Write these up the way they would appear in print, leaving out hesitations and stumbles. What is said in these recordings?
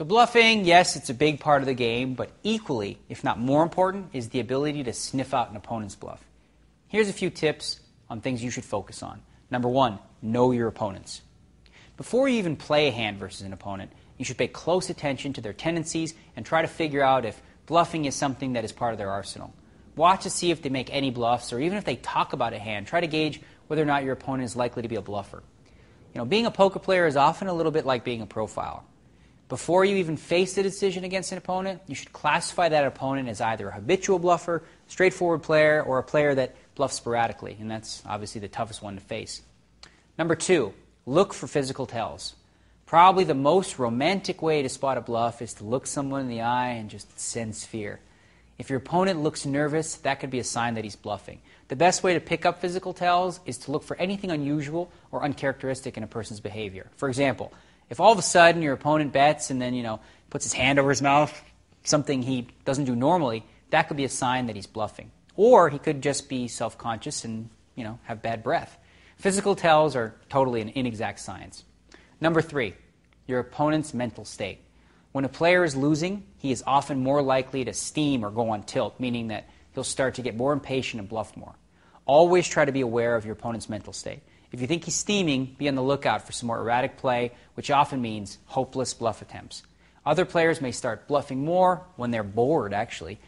So bluffing, yes, it's a big part of the game, but equally, if not more important, is the ability to sniff out an opponent's bluff. Here's a few tips on things you should focus on. Number one, know your opponents. Before you even play a hand versus an opponent, you should pay close attention to their tendencies and try to figure out if bluffing is something that is part of their arsenal. Watch to see if they make any bluffs, or even if they talk about a hand, try to gauge whether or not your opponent is likely to be a bluffer. Being a poker player is often a little bit like being a profiler. Before you even face a decision against an opponent, you should classify that opponent as either a habitual bluffer, straightforward player, or a player that bluffs sporadically, and that's obviously the toughest one to face. Number two, look for physical tells. Probably the most romantic way to spot a bluff is to look someone in the eye and just sense fear. If your opponent looks nervous, that could be a sign that he's bluffing. The best way to pick up physical tells is to look for anything unusual or uncharacteristic in a person's behavior. For example, if all of a sudden your opponent bets and then, puts his hand over his mouth, something he doesn't do normally, that could be a sign that he's bluffing. Or he could just be self-conscious and, have bad breath. Physical tells are totally an inexact science. Number three, your opponent's mental state. When a player is losing, he is often more likely to steam or go on tilt, meaning that he'll start to get more impatient and bluff more. Always try to be aware of your opponent's mental state. If you think he's steaming, be on the lookout for some more erratic play, which often means hopeless bluff attempts. Other players may start bluffing more when they're bored, actually.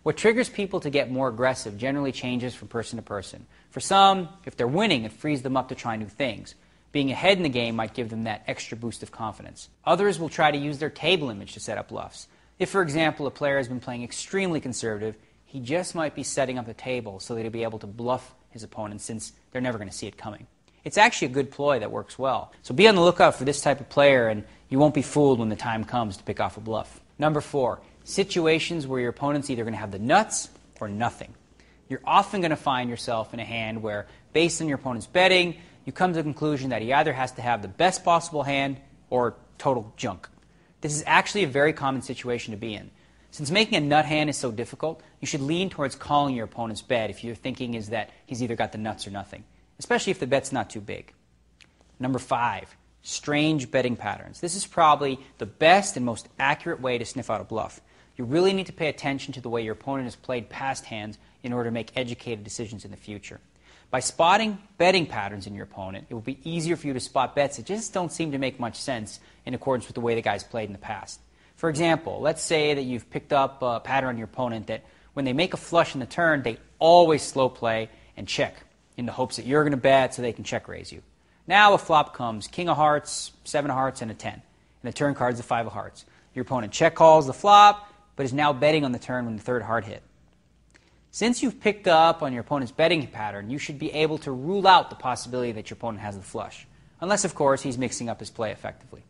What triggers people to get more aggressive generally changes from person to person. For some, if they're winning, it frees them up to try new things. Being ahead in the game might give them that extra boost of confidence. Others will try to use their table image to set up bluffs. If, for example, a player has been playing extremely conservative, he just might be setting up the table so that he'll be able to bluff his opponent since they're never going to see it coming. It's actually a good ploy that works well. So be on the lookout for this type of player, and you won't be fooled when the time comes to pick off a bluff. Number four, situations where your opponent's either going to have the nuts or nothing. You're often going to find yourself in a hand where, based on your opponent's betting, you come to the conclusion that he either has to have the best possible hand or total junk. This is actually a very common situation to be in. Since making a nut hand is so difficult, you should lean towards calling your opponent's bet if your thinking is that he's either got the nuts or nothing, especially if the bet's not too big. Number five, strange betting patterns. This is probably the best and most accurate way to sniff out a bluff. You really need to pay attention to the way your opponent has played past hands in order to make educated decisions in the future. By spotting betting patterns in your opponent, it will be easier for you to spot bets that just don't seem to make much sense in accordance with the way the guy's played in the past. For example, let's say that you've picked up a pattern on your opponent that when they make a flush in the turn, they always slow play and check in the hopes that you're going to bet so they can check raise you. Now a flop comes, king of hearts, 7 of hearts, and a 10. And the turn card's the 5 of hearts. Your opponent check calls the flop, but is now betting on the turn when the third heart hit. Since you've picked up on your opponent's betting pattern, you should be able to rule out the possibility that your opponent has the flush. Unless, of course, he's mixing up his play effectively.